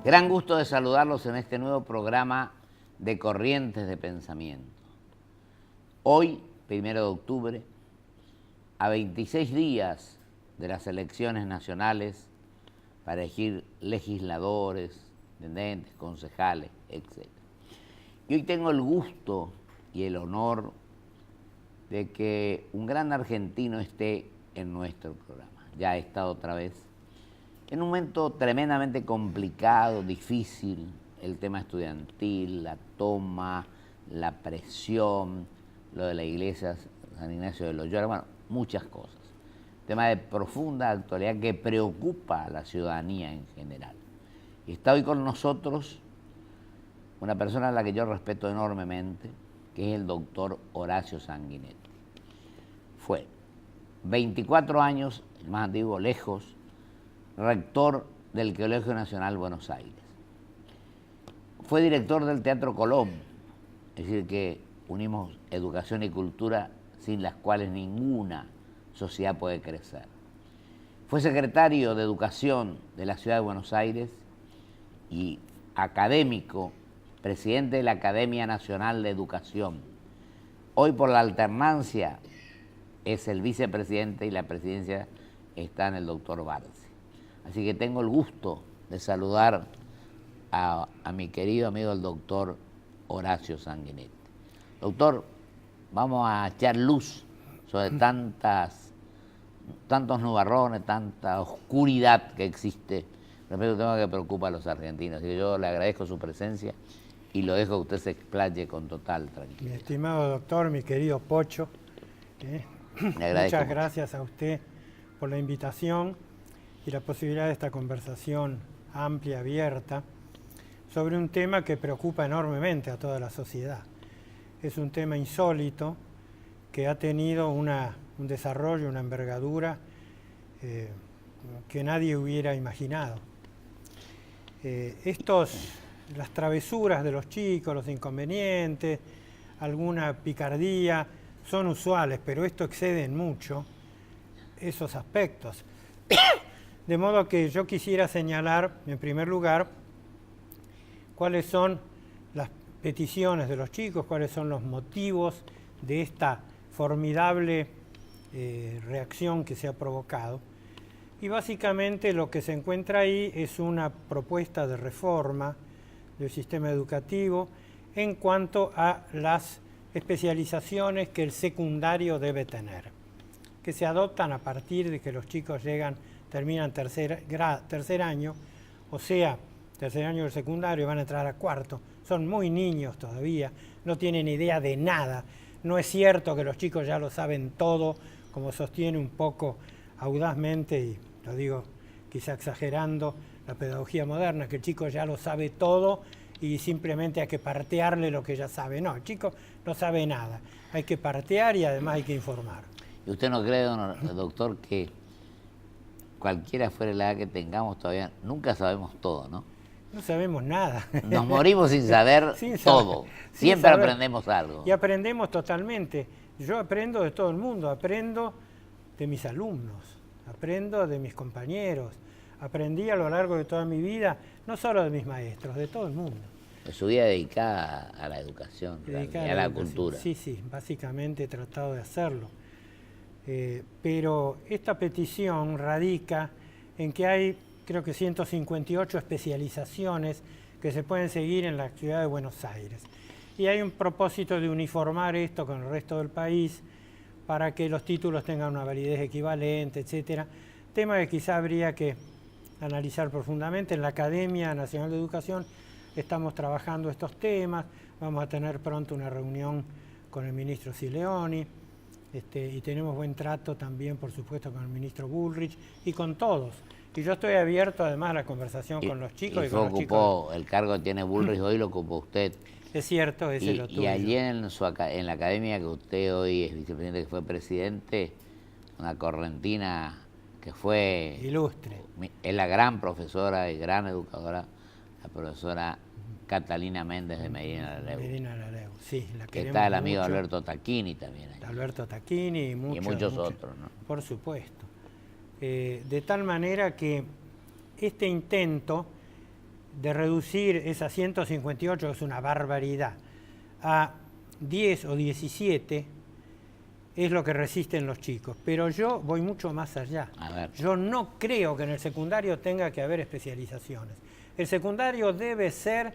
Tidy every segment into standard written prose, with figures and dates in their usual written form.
Gran gusto de saludarlos en este nuevo programa de Corrientes de Pensamiento. Hoy, 1 de octubre, a 26 días de las elecciones nacionales para elegir legisladores, intendentes, concejales, etc. Y hoy tengo el gusto y el honor de que un gran argentino esté en nuestro programa. Ya ha estado otra vez en un momento tremendamente complicado, difícil, el tema estudiantil, la toma, la presión, lo de la iglesia San Ignacio de Loyola, bueno, muchas cosas. Tema de profunda actualidad que preocupa a la ciudadanía en general. Y está hoy con nosotros una persona a la que yo respeto enormemente, que es el doctor Horacio Sanguinetti. Fue 24 años, el más antiguo, lejos, rector del Colegio Nacional Buenos Aires. Fue director del Teatro Colón, es decir, que unimos educación y cultura sin las cuales ninguna sociedad puede crecer. Fue secretario de Educación de la Ciudad de Buenos Aires y académico, presidente de la Academia Nacional de Educación. Hoy, por la alternancia, es el vicepresidente y la presidencia está en el doctor Barsi. Así que tengo el gusto de saludar a mi querido amigo el doctor Horacio Sanguinetti. Doctor, vamos a echar luz sobre tantos nubarrones, tanta oscuridad que existe respecto a un tema que preocupa a los argentinos. Así que yo le agradezco su presencia y lo dejo que usted se explaye con total tranquilidad. Mi estimado doctor, mi querido Pocho, muchas gracias a usted por la invitación y la posibilidad de esta conversación amplia, abierta, sobre un tema que preocupa enormemente a toda la sociedad. Es un tema insólito que ha tenido un desarrollo, una envergadura que nadie hubiera imaginado. Las travesuras de los chicos, los inconvenientes, alguna picardía, son usuales, pero esto excede en mucho esos aspectos. De modo que yo quisiera señalar, en primer lugar, cuáles son las peticiones de los chicos, cuáles son los motivos de esta formidable reacción que se ha provocado. Y básicamente lo que se encuentra ahí es una propuesta de reforma del sistema educativo en cuanto a las especializaciones que el secundario debe tener, que se adoptan a partir de que los chicos terminan tercer año, o sea, tercer año del secundario, van a entrar a cuarto, son muy niños todavía, no tienen idea de nada. No es cierto que los chicos ya lo saben todo, como sostiene un poco audazmente, y lo digo quizá exagerando, la pedagogía moderna, que el chico ya lo sabe todo y simplemente hay que partearle lo que ya sabe. No, el chico no sabe nada, hay que partear y además hay que informar. ¿Y usted no cree, doctor, que cualquiera fuera la edad que tengamos todavía, nunca sabemos todo, ¿no? No sabemos nada. Nos morimos sin saber todo. Siempre aprendemos algo. Y aprendemos totalmente. Yo aprendo de todo el mundo, aprendo de mis alumnos, aprendo de mis compañeros, aprendí a lo largo de toda mi vida, no solo de mis maestros, de todo el mundo. Su vida dedicada a la educación, y a la cultura. Sí, básicamente he tratado de hacerlo. Pero esta petición radica en que hay, creo que 158 especializaciones que se pueden seguir en la ciudad de Buenos Aires. Y hay un propósito de uniformar esto con el resto del país para que los títulos tengan una validez equivalente, etcétera. Tema que quizá habría que analizar profundamente. En la Academia Nacional de Educación estamos trabajando estos temas, vamos a tener pronto una reunión con el ministro Sileoni, y tenemos buen trato también, por supuesto, con el ministro Bullrich y con todos. Y yo estoy abierto además a la conversación con los chicos. Y con los chicos. El cargo que tiene Bullrich hoy lo ocupó usted. Es cierto, ese lo tuve. Y allí en la academia que usted hoy es vicepresidente, que fue presidente, una correntina que fue... Ilustre. Es la gran profesora y gran educadora, la profesora Catalina Méndez de Medina Lareu. Medina Lareu, sí. Que está el amigo Alberto Tacchini también ahí. Alberto Tacchini y muchos otros, ¿no? Por supuesto. De tal manera que este intento de reducir esas 158, que es una barbaridad, a 10 o 17, es lo que resisten los chicos. Pero yo voy mucho más allá. A ver. Yo no creo que en el secundario tenga que haber especializaciones. El secundario debe ser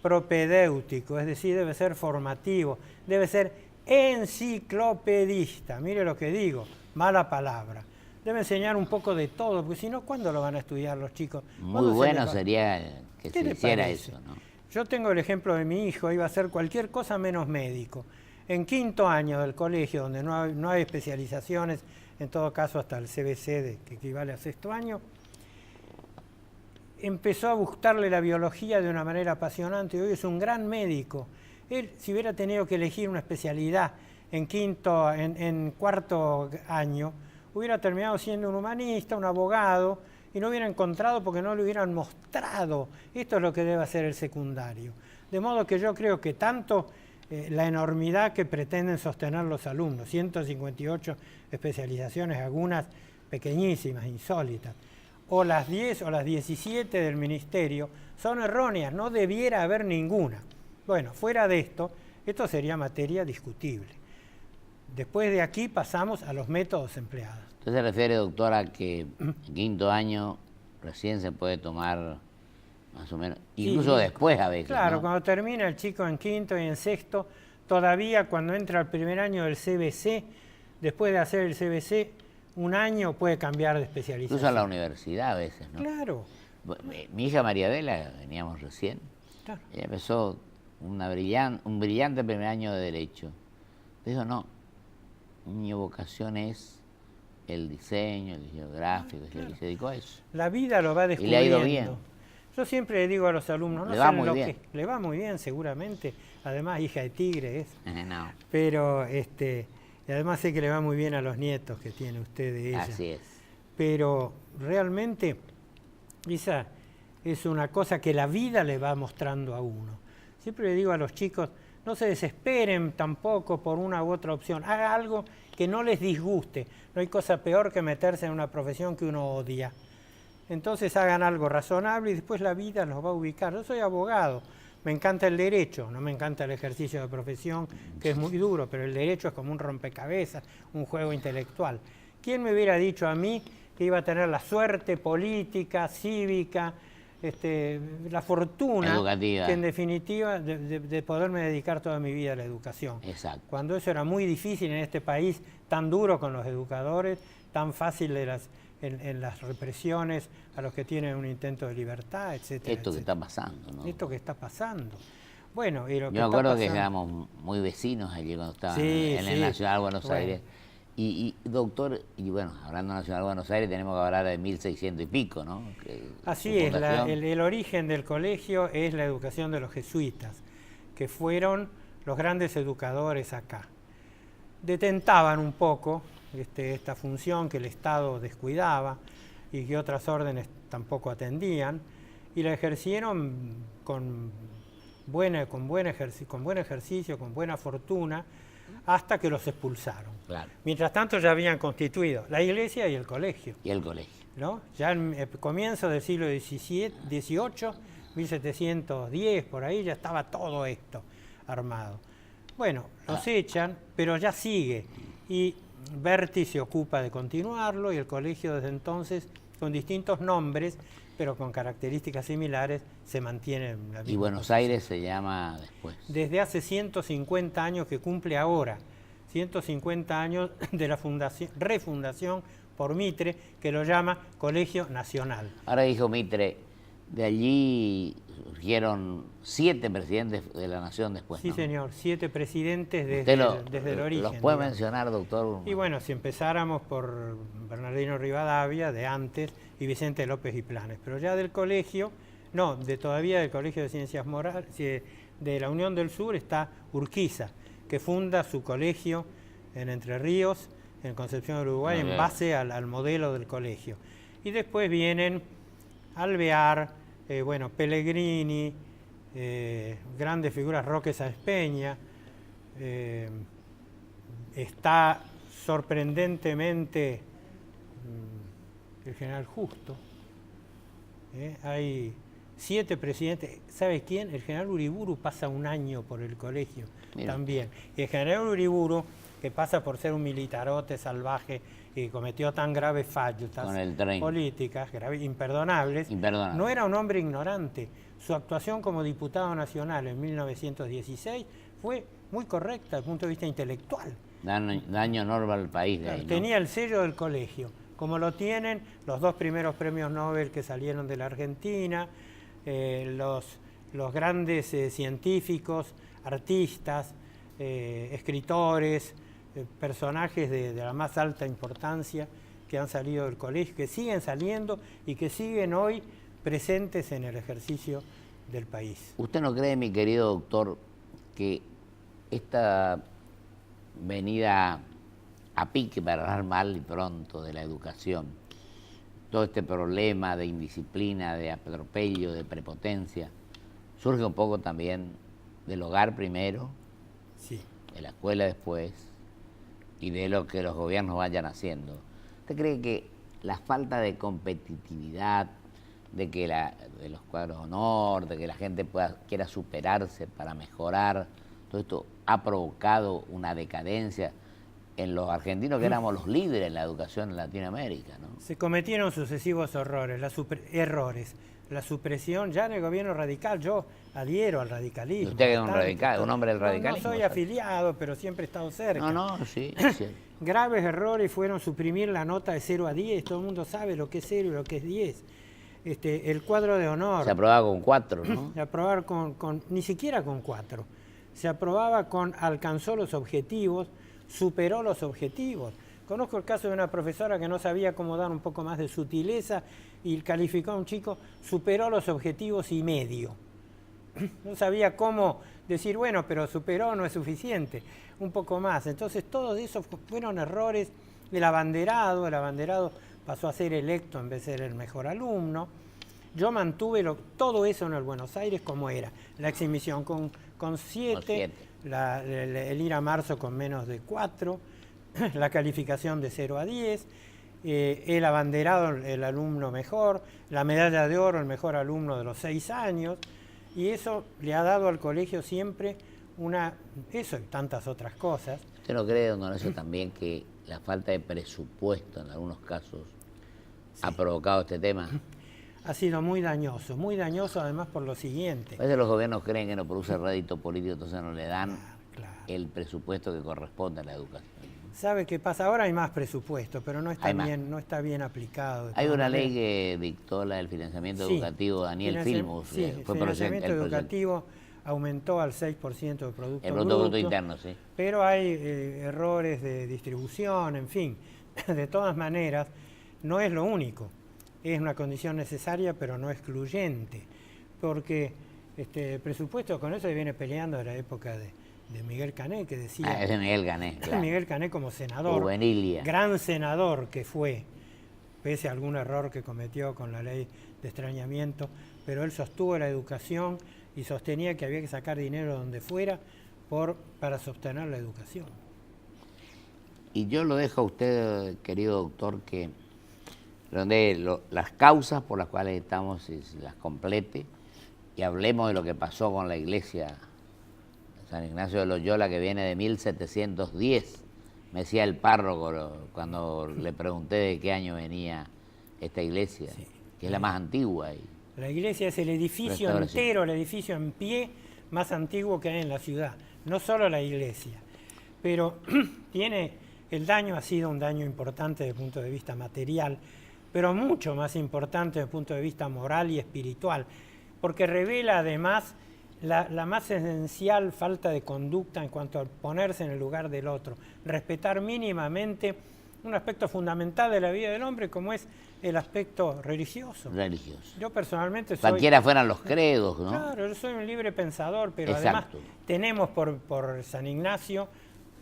propedéutico, es decir, debe ser formativo, debe ser enciclopedista. Mire lo que digo, mala palabra. Debe enseñar un poco de todo, porque si no, ¿cuándo lo van a estudiar los chicos? Muy bueno sería que se hiciera parece? eso, ¿no? Yo tengo el ejemplo de mi hijo, iba a ser cualquier cosa menos médico. En quinto año del colegio, donde no hay especializaciones, en todo caso hasta el CBC, que equivale a sexto año, empezó a gustarle la biología de una manera apasionante y hoy es un gran médico. Él, si hubiera tenido que elegir una especialidad en cuarto año, hubiera terminado siendo un humanista, un abogado, y no hubiera encontrado porque no le hubieran mostrado. Esto es lo que debe hacer el secundario. De modo que yo creo que tanto la enormidad que pretenden sostener los alumnos, 158 especializaciones, algunas pequeñísimas, insólitas, o las 10 o las 17 del ministerio, son erróneas, no debiera haber ninguna. Bueno, fuera de esto sería materia discutible. Después de aquí pasamos a los métodos empleados. ¿Usted se refiere, doctora, que en quinto año recién se puede tomar más o menos, incluso después a veces? Claro, ¿no? cuando termina el chico en quinto y en sexto, todavía cuando entra al primer año del CBC, después de hacer el CBC, un año puede cambiar de especialización. Incluso a la universidad a veces, ¿no? Claro. Mi hija María Adela, veníamos recién, Claro. ella empezó un brillante primer año de Derecho. Dijo, no, mi vocación es el diseño gráfico, claro. y se dedicó a eso. La vida lo va descubriendo. Y le ha ido bien. Yo siempre le digo a los alumnos, no Le va sé muy lo bien. que le va muy bien seguramente, además hija de tigre es, No, pero y además sé que le va muy bien a los nietos que tiene usted de ella. así es. Pero realmente esa es una cosa que la vida le va mostrando a uno. Siempre le digo a los chicos, no se desesperen tampoco por una u otra opción, haga algo que no les disguste. No hay cosa peor que meterse en una profesión que uno odia. Entonces hagan algo razonable y después la vida los va a ubicar. Yo soy abogado, me encanta el derecho, no me encanta el ejercicio de profesión, que es muy duro, pero el derecho es como un rompecabezas, un juego intelectual. ¿Quién me hubiera dicho a mí que iba a tener la suerte política, cívica, la fortuna, educativa, que en definitiva de poderme dedicar toda mi vida a la educación? Exacto. Cuando eso era muy difícil en este país, tan duro con los educadores, tan fácil en las represiones a los que tienen un intento de libertad, etcétera. Esto que está pasando, ¿no? Esto que está pasando. Bueno, y lo que Yo me acuerdo está que pasando... éramos muy vecinos allí cuando estaba Sí, en sí. la Nacional de Buenos Bueno. Aires. Y doctor, y bueno, hablando de Nacional de Buenos Aires, tenemos que hablar de 1600 y pico, ¿no? Así su es, fundación. el origen del colegio es la educación de los jesuitas, que fueron los grandes educadores acá. Detentaban un poco esta función que el Estado descuidaba y que otras órdenes tampoco atendían, y la ejercieron con buen ejercicio, con buena fortuna, hasta que los expulsaron. Claro. Mientras tanto ya habían constituido la iglesia y el colegio, Y el colegio. ¿no? Ya en el comienzo del siglo XVIII, 1710, por ahí ya estaba todo esto armado. Bueno, los echan, pero ya sigue, y Berti se ocupa de continuarlo, y el colegio desde entonces, con distintos nombres, pero con características similares, se mantiene en la misma Y Buenos posición. Aires se llama después. Desde hace 150 años que cumple ahora, 150 años de la refundación por Mitre, que lo llama Colegio Nacional. Ahora dijo Mitre, de allí surgieron 7 presidentes de la nación después, Sí, ¿no? señor, 7 presidentes Usted desde el origen. ¿Los puede digamos. mencionar, doctor? Y bueno, si empezáramos por Bernardino Rivadavia, de antes, y Vicente López y Planes, pero ya del colegio, no, todavía del Colegio de Ciencias Morales, de la Unión del Sur está Urquiza, que funda su colegio en Entre Ríos, en Concepción del Uruguay, en base al modelo del colegio. Y después vienen Alvear, Pellegrini, grandes figuras, Roque Sáenz Peña, está sorprendentemente el general Justo, hay 7 presidentes. ¿Sabe quién? El general Uriburu pasa un año por el colegio. Mira. También. Y el general Uriburu, que pasa por ser un militarote salvaje y cometió tan graves faltas políticas, imperdonables, no era un hombre ignorante. Su actuación como diputado nacional en 1916 fue muy correcta desde el punto de vista intelectual. Daño enorme al país. De ahí, ¿no? Tenía el sello del colegio, como lo tienen los 2 primeros premios Nobel que salieron de la Argentina, los grandes científicos, artistas, escritores, personajes de la más alta importancia que han salido del colegio, que siguen saliendo y que siguen hoy presentes en el ejercicio del país. ¿Usted no cree, mi querido doctor, que esta venida a pique, para hablar mal y pronto, de la educación, todo este problema de indisciplina, de atropello, de prepotencia, surge un poco también del hogar primero, sí, de la escuela después y de lo que los gobiernos vayan haciendo? ¿Usted cree que la falta de competitividad, de los cuadros de honor, de que la gente quiera superarse para mejorar, todo esto ha provocado una decadencia en los argentinos, que éramos los líderes en la educación en Latinoamérica, ¿no? Se cometieron sucesivos errores. La supresión, ya en el gobierno radical, yo adhiero al radicalismo. ¿Usted es un radical, un hombre del radicalismo? No soy afiliado, pero siempre he estado cerca. No, sí. Graves errores fueron suprimir la nota de 0 a 10, todo el mundo sabe lo que es 0 y lo que es 10. El cuadro de honor. Se aprobaba con 4, ¿no? Se aprobaba ni siquiera con 4. Se aprobaba alcanzó los objetivos, superó los objetivos. Conozco el caso de una profesora que no sabía cómo dar un poco más de sutileza y calificó a un chico, superó los objetivos y medio. No sabía cómo decir, bueno, pero superó, no es suficiente, un poco más. Entonces todos esos fueron errores. El abanderado pasó a ser electo en vez de ser el mejor alumno. Yo mantuve todo eso en el Buenos Aires como era. La exhibición con 7, el ir a marzo con menos de 4, la calificación de 0 a 10, el abanderado, el alumno mejor, la medalla de oro, el mejor alumno de los 6 años, y eso le ha dado al colegio siempre eso y tantas otras cosas. ¿Usted no cree, don Horacio, también que la falta de presupuesto en algunos casos ha provocado este tema? Ha sido muy dañoso además por lo siguiente. A veces los gobiernos creen que no produce rédito político, entonces no le dan el presupuesto que corresponde a la educación. ¿Sabe qué pasa? Ahora hay más presupuesto, pero no está bien aplicado. Hay una ley que dictó el financiamiento educativo, Daniel Filmus. Sí, el financiamiento educativo aumentó al 6% del Producto Bruto Interno, sí. Pero hay errores de distribución, en fin. De todas maneras, no es lo único. Es una condición necesaria, pero no excluyente. Porque el presupuesto, con eso se viene peleando de la época de Miguel Cané, que decía... es de Miguel Cané, claro. Miguel Cané como senador, Juvenilia. Gran senador que fue, pese a algún error que cometió con la ley de extrañamiento, pero él sostuvo la educación y sostenía que había que sacar dinero donde fuera para sostener la educación. Y yo lo dejo a usted, querido doctor, que las causas por las cuales estamos las complete y hablemos de lo que pasó con la iglesia San Ignacio de Loyola, que viene de 1710, me decía el párroco cuando le pregunté de qué año venía esta iglesia, que es la más antigua. La iglesia es el edificio entero, el edificio en pie más antiguo que hay en la ciudad, no solo la iglesia, pero el daño ha sido un daño importante desde el punto de vista material, pero mucho más importante desde el punto de vista moral y espiritual, porque revela además la más esencial falta de conducta en cuanto a ponerse en el lugar del otro, respetar mínimamente un aspecto fundamental de la vida del hombre como es el aspecto religioso. Yo personalmente soy... Cualquiera fueran los credos, ¿no? Claro, yo soy un libre pensador, pero además tenemos por San Ignacio,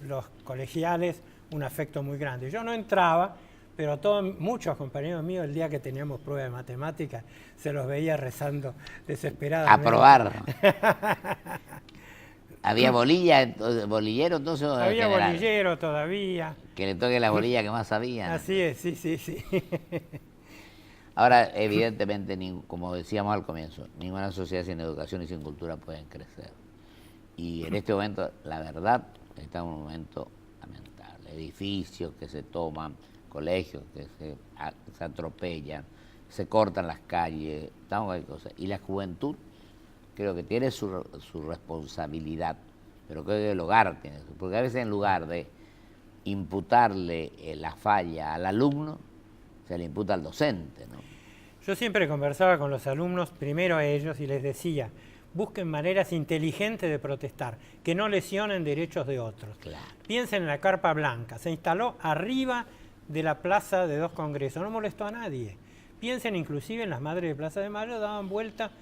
los colegiales, un afecto muy grande. Yo no entraba, pero muchos compañeros míos, el día que teníamos prueba de matemáticas, se los veía rezando desesperadamente. Aprobar. ¿Había bolillero entonces? Había bolillero todavía. Que le toque la bolilla que más sabía. Así es, sí. Ahora, evidentemente, como decíamos al comienzo, ninguna sociedad sin educación y sin cultura pueden crecer. Y en este momento, la verdad, está en un momento lamentable. Edificios que se toman, colegios que se atropellan, se cortan las calles, tantas cosas. Y la juventud creo que tiene su responsabilidad, pero creo que el hogar tiene su, porque a veces en lugar de imputarle la falla al alumno, se le imputa al docente, ¿no? Yo siempre conversaba con los alumnos, primero a ellos, y les decía, busquen maneras inteligentes de protestar, que no lesionen derechos de otros. Claro. Piensen en la Carpa Blanca, se instaló arriba de la Plaza de Dos Congresos, no molestó a nadie. Piensen inclusive en las Madres de Plaza de Mayo, daban vuelta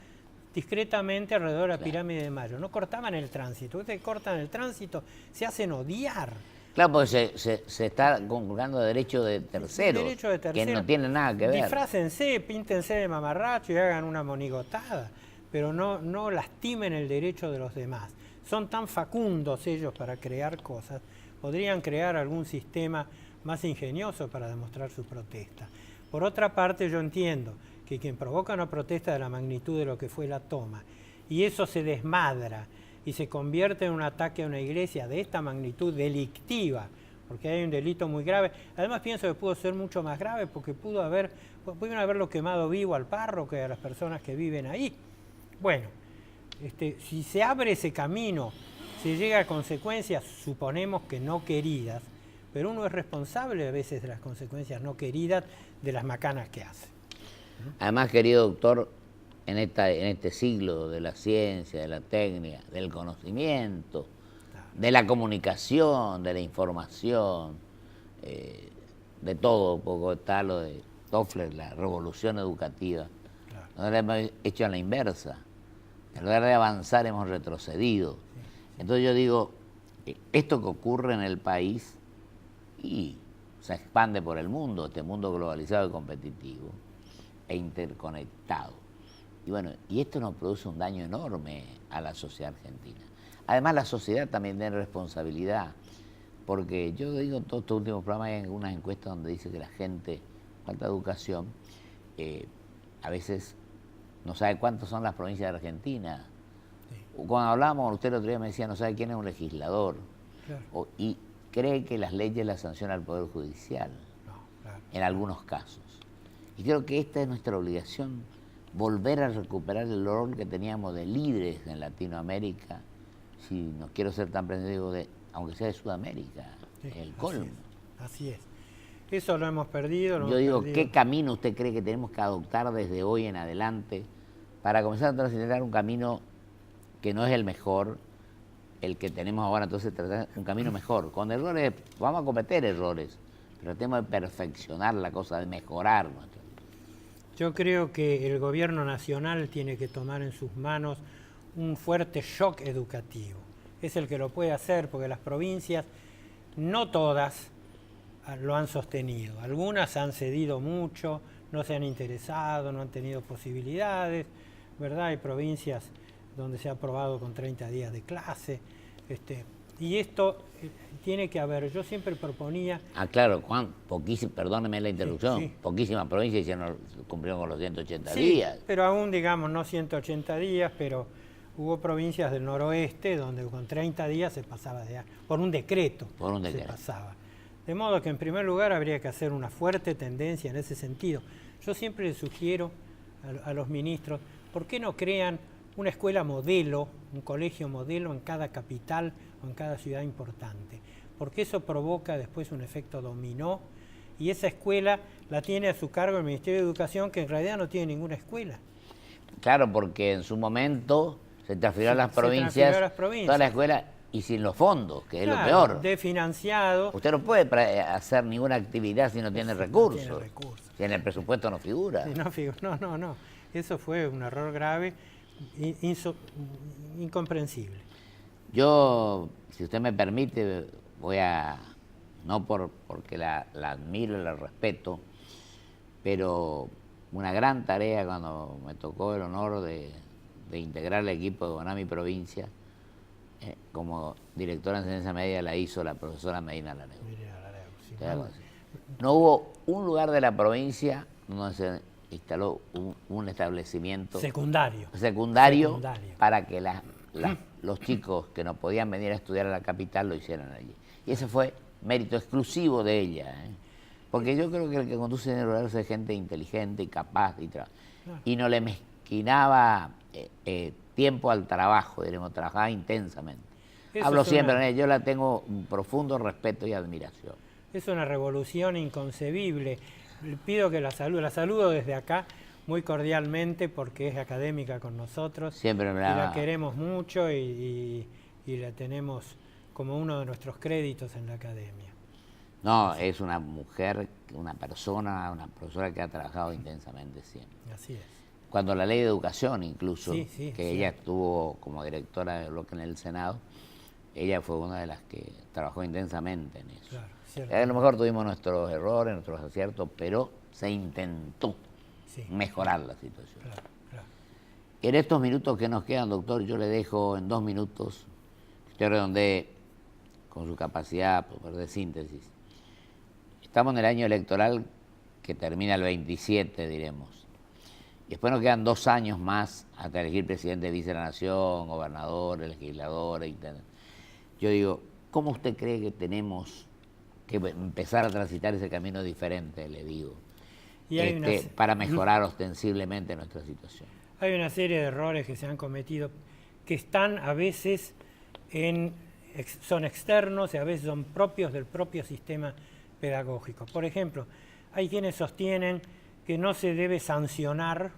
discretamente alrededor de la Pirámide de Mayo, no cortaban el tránsito. Ustedes cortan el tránsito, se hacen odiar. Claro, porque se está conculcando derechos de terceros, que no tienen nada que ver. Disfrácense, píntense de mamarracho y hagan una monigotada, pero no lastimen el derecho de los demás. Son tan facundos ellos para crear cosas, podrían crear algún sistema más ingenioso para demostrar su protesta. Por otra parte, yo entiendo que quien provoca una protesta de la magnitud de lo que fue la toma, y eso se desmadra, y se convierte en un ataque a una iglesia de esta magnitud delictiva, porque hay un delito muy grave. Además pienso que pudo ser mucho más grave porque pudieron haberlo quemado vivo al párroco y a las personas que viven ahí. Bueno, si se abre ese camino, se llega a consecuencias, suponemos que no queridas, pero uno es responsable a veces de las consecuencias no queridas de las macanas que hace. Además, querido doctor, en este siglo de la ciencia, de la técnica, del conocimiento, de la comunicación, de la información, de todo, un poco está lo de Toffler, la revolución educativa. Claro. Nosotros lo hemos hecho a la inversa. En lugar de avanzar hemos retrocedido. Sí. Entonces yo digo, esto que ocurre en el país y se expande por el mundo, este mundo globalizado y competitivo e interconectado. Y bueno, y esto nos produce un daño enorme a la sociedad argentina. Además, la sociedad también tiene responsabilidad, porque yo digo en todos estos últimos programas hay algunas encuestas donde dice que la gente, falta de educación, a veces no sabe cuántas son las provincias de Argentina. Sí. Cuando hablábamos con usted el otro día me decía, no sabe quién es un legislador. Claro. Y cree que las leyes las sanciona el Poder Judicial, claro, en algunos casos. Y creo que esta es nuestra obligación, volver a recuperar el rol que teníamos de líderes en Latinoamérica, si no quiero ser tan preciso, aunque sea de Sudamérica, sí, el colmo. Así es. Eso lo hemos perdido. Yo digo, ¿qué camino usted cree que tenemos que adoptar desde hoy en adelante para comenzar a transitar un camino que no es el mejor, el que tenemos ahora, entonces tratar un camino mejor? Con errores, vamos a cometer errores, pero tratemos de perfeccionar la cosa, de mejorar nuestra. Yo creo que el gobierno nacional tiene que tomar en sus manos un fuerte shock educativo. Es el que lo puede hacer porque las provincias, no todas, lo han sostenido. Algunas han cedido mucho, no se han interesado, no han tenido posibilidades, ¿verdad? Hay provincias donde se ha aprobado con 30 días de clase. Y esto tiene que haber, yo siempre proponía... claro, Juan, perdóneme la interrupción, sí. Poquísimas provincias cumplieron con los 180 días. Pero aún, digamos, no 180 días, pero hubo provincias del noroeste donde con 30 días se pasaba por un decreto. Se pasaba. De modo que en primer lugar habría que hacer una fuerte tendencia en ese sentido. Yo siempre les sugiero a los ministros, ¿por qué no crean una escuela modelo, un colegio modelo en cada capital o en cada ciudad importante? Porque eso provoca después un efecto dominó y esa escuela la tiene a su cargo el Ministerio de Educación, que en realidad no tiene ninguna escuela. Claro, porque en su momento se transfirió a las provincias, toda la escuela y sin los fondos, que claro, es lo peor. Desfinanciado. Usted no puede hacer ninguna actividad si no tiene recursos. No tiene recursos. Si en el presupuesto no figura. Sí, no. Eso fue un error grave. Incomprensible. Yo, si usted me permite, voy a, no porque la admiro y la respeto, pero una gran tarea cuando me tocó el honor de integrar el equipo de Bonami Provincia, como directora de enseñanza media la hizo la profesora Medina Laneu. No hubo un lugar de la provincia donde se instaló un establecimiento secundario para que los chicos que no podían venir a estudiar a la capital lo hicieran allí. Y ese fue mérito exclusivo de ella, ¿eh? Porque yo creo que el que conduce Dinero Rural es gente inteligente y capaz y no le mezquinaba tiempo al trabajo, diremos, trabajaba intensamente. Hablo siempre con ella, yo la tengo un profundo respeto y admiración. Es una revolución inconcebible. Le pido que la saludo desde acá muy cordialmente porque es académica con nosotros. Siempre me la queremos mucho y la tenemos como uno de nuestros créditos en la academia. No, es una mujer, una persona, una profesora que ha trabajado intensamente siempre. Así es. Cuando la ley de educación incluso, que ella estuvo como directora del bloque en el Senado, ella fue una de las que trabajó intensamente en eso. Claro, a lo mejor tuvimos nuestros errores, nuestros aciertos, pero se intentó mejorar la situación. Claro. En estos minutos que nos quedan, doctor, yo le dejo en 2 minutos, que usted redondee con su capacidad de síntesis. Estamos en el año electoral que termina el 27, diremos. Después nos quedan 2 años más hasta elegir presidente, vice de la nación, gobernador, legislador, intendente. Yo digo, ¿cómo usted cree que tenemos que empezar a transitar ese camino diferente, le digo, para mejorar ostensiblemente nuestra situación? Hay una serie de errores que se han cometido que están a veces son externos y a veces son propios del propio sistema pedagógico. Por ejemplo, hay quienes sostienen que no se debe sancionar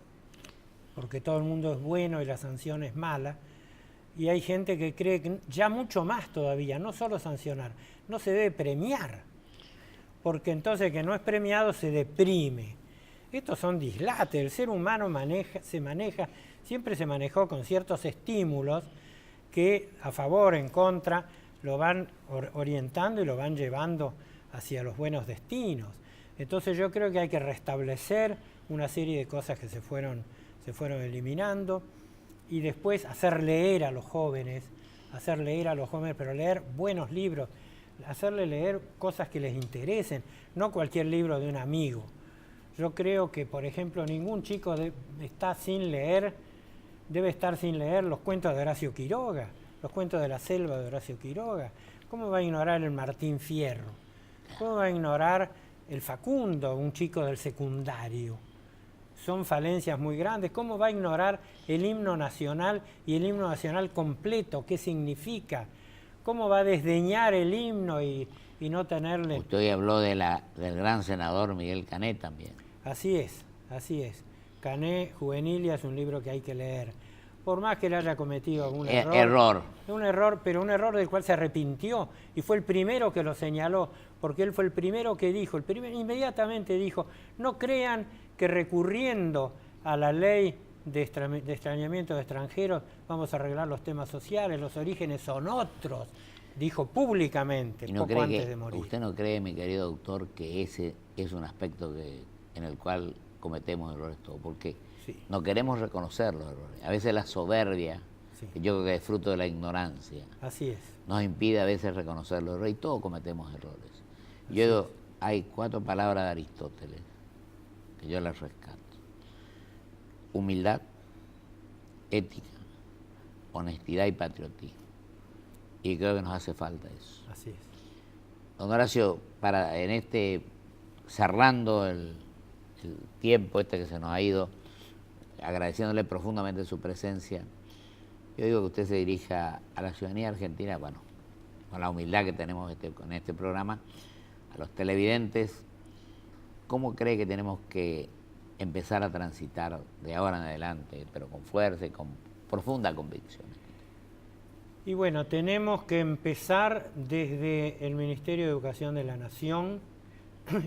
porque todo el mundo es bueno y la sanción es mala, y hay gente que cree que ya mucho más todavía, no solo sancionar, no se debe premiar, porque entonces que no es premiado se deprime. Estos son dislates, el ser humano siempre se manejó con ciertos estímulos que a favor, en contra, lo van orientando y lo van llevando hacia los buenos destinos. Entonces yo creo que hay que restablecer una serie de cosas que se fueron eliminando y después hacer leer a los jóvenes, pero leer buenos libros, hacerle leer cosas que les interesen, no cualquier libro de un amigo. Yo creo que, por ejemplo, ningún chico debe estar sin leer los cuentos de Horacio Quiroga, los cuentos de la selva de Horacio Quiroga. ¿Cómo va a ignorar el Martín Fierro? ¿Cómo va a ignorar el Facundo, un chico del secundario? Son falencias muy grandes. ¿Cómo va a ignorar el himno nacional y el himno nacional completo? ¿Qué significa? ¿Cómo va a desdeñar el himno y no tenerle...? Usted hoy habló del gran senador Miguel Cané también. Así es. Cané, Juvenilia, es un libro que hay que leer. Por más que le haya cometido algún error. Pero un error del cual se arrepintió y fue el primero que lo señaló, porque él fue el primero que dijo, inmediatamente dijo, no crean que recurriendo a la ley de extrañamiento de extranjeros vamos a arreglar los temas sociales, los orígenes son otros, dijo públicamente, poco antes de morir. ¿Usted no cree, mi querido doctor, que ese es un aspecto en el cual cometemos errores todos? Porque no queremos reconocer los errores. A veces la soberbia, que yo creo que es fruto de la ignorancia, nos impide a veces reconocer los errores y todos cometemos errores. Yo digo, hay 4 palabras de Aristóteles que yo las rescato: humildad, ética, honestidad y patriotismo. Y creo que nos hace falta eso. Así es. Don Horacio, cerrando el tiempo que se nos ha ido, agradeciéndole profundamente su presencia, yo digo que usted se dirija a la ciudadanía argentina, bueno, con la humildad que tenemos con este programa, a los televidentes. ¿Cómo cree que tenemos que empezar a transitar de ahora en adelante, pero con fuerza y con profunda convicción? Y bueno, tenemos que empezar desde el Ministerio de Educación de la Nación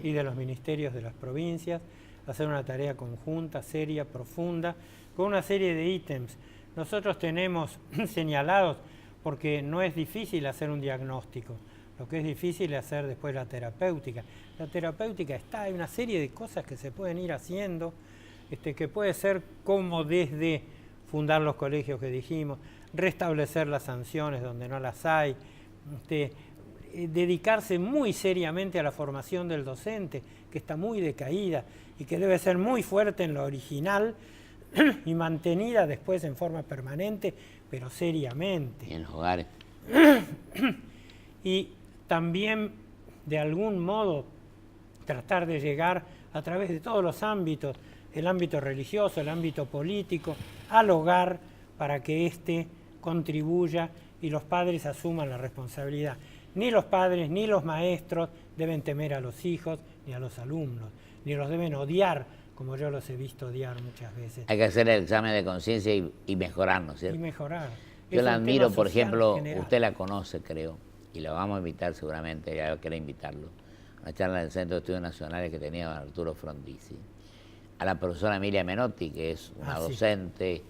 y de los ministerios de las provincias, hacer una tarea conjunta, seria, profunda, con una serie de ítems. Nosotros tenemos señalados, porque no es difícil hacer un diagnóstico, lo que es difícil es hacer después la terapéutica. La terapéutica hay una serie de cosas que se pueden ir haciendo, que puede ser como desde fundar los colegios que dijimos, restablecer las sanciones donde no las hay, dedicarse muy seriamente a la formación del docente, que está muy decaída y que debe ser muy fuerte en lo original y mantenida después en forma permanente, pero seriamente. Y en los hogares. Y también, de algún modo, tratar de llegar a través de todos los ámbitos, el ámbito religioso, el ámbito político, al hogar, para que éste contribuya y los padres asuman la responsabilidad. Ni los padres ni los maestros deben temer a los hijos ni a los alumnos, ni los deben odiar, como yo los he visto odiar muchas veces. Hay que hacer el examen de conciencia y mejorarnos, ¿cierto? Y mejorar. Yo Es la un admiro, tema por social ejemplo, general. usted la conoce, creo, y la vamos a invitar seguramente, ya quiero invitarlo, a una charla del Centro de Estudios Nacionales que tenía don Arturo Frondizi, a la profesora Emilia Menotti, que es una docente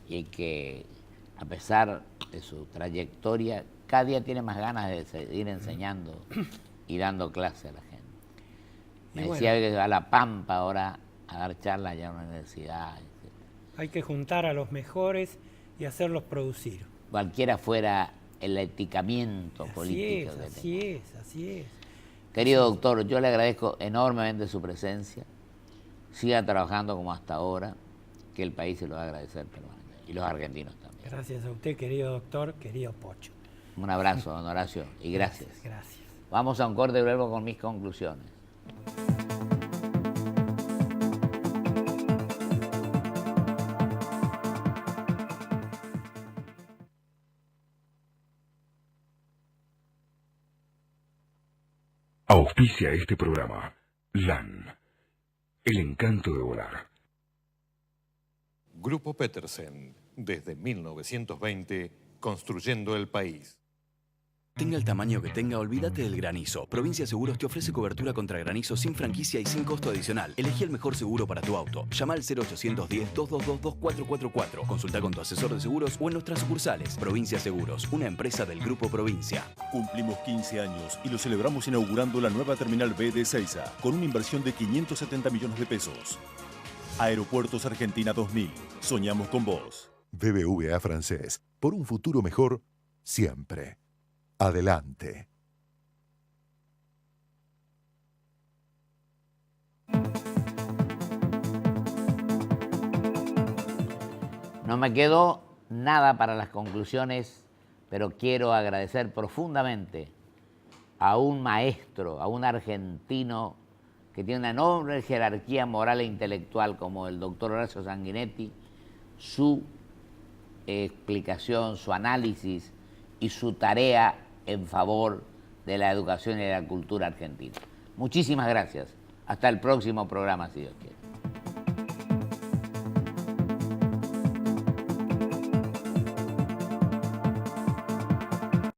y que, a pesar de su trayectoria, cada día tiene más ganas de seguir enseñando y dando clase a la gente. Me decía que va a La Pampa ahora a dar charlas ya en la universidad. Hay que juntar a los mejores y hacerlos producir. Cualquiera fuera el eticamiento político que tenemos. Así es. Querido doctor, yo le agradezco enormemente su presencia. Siga trabajando como hasta ahora, que el país se lo va a agradecer permanentemente, y los argentinos también. Gracias a usted, querido doctor, querido Pocho. Un abrazo, don Horacio, y gracias. Gracias. Vamos a un corte y vuelvo con mis conclusiones. Auspicia este programa. LAN. El encanto de volar. Grupo Petersen, desde 1920, construyendo el país. Tenga el tamaño que tenga, olvídate del granizo. Provincia Seguros te ofrece cobertura contra granizo sin franquicia y sin costo adicional. Elegí el mejor seguro para tu auto. Llama al 0810-222-2444. Consulta con tu asesor de seguros o en nuestras sucursales. Provincia Seguros, una empresa del Grupo Provincia. Cumplimos 15 años y lo celebramos inaugurando la nueva Terminal B de Ezeiza, con una inversión de 570 millones de pesos. Aeropuertos Argentina 2000. Soñamos con vos. BBVA Francés. Por un futuro mejor, siempre. Adelante. No me quedó nada para las conclusiones, pero quiero agradecer profundamente a un maestro, a un argentino que tiene una enorme jerarquía moral e intelectual como el doctor Horacio Sanguinetti, su explicación, su análisis y su tarea en favor de la educación y de la cultura argentina. Muchísimas gracias. Hasta el próximo programa, si Dios quiere.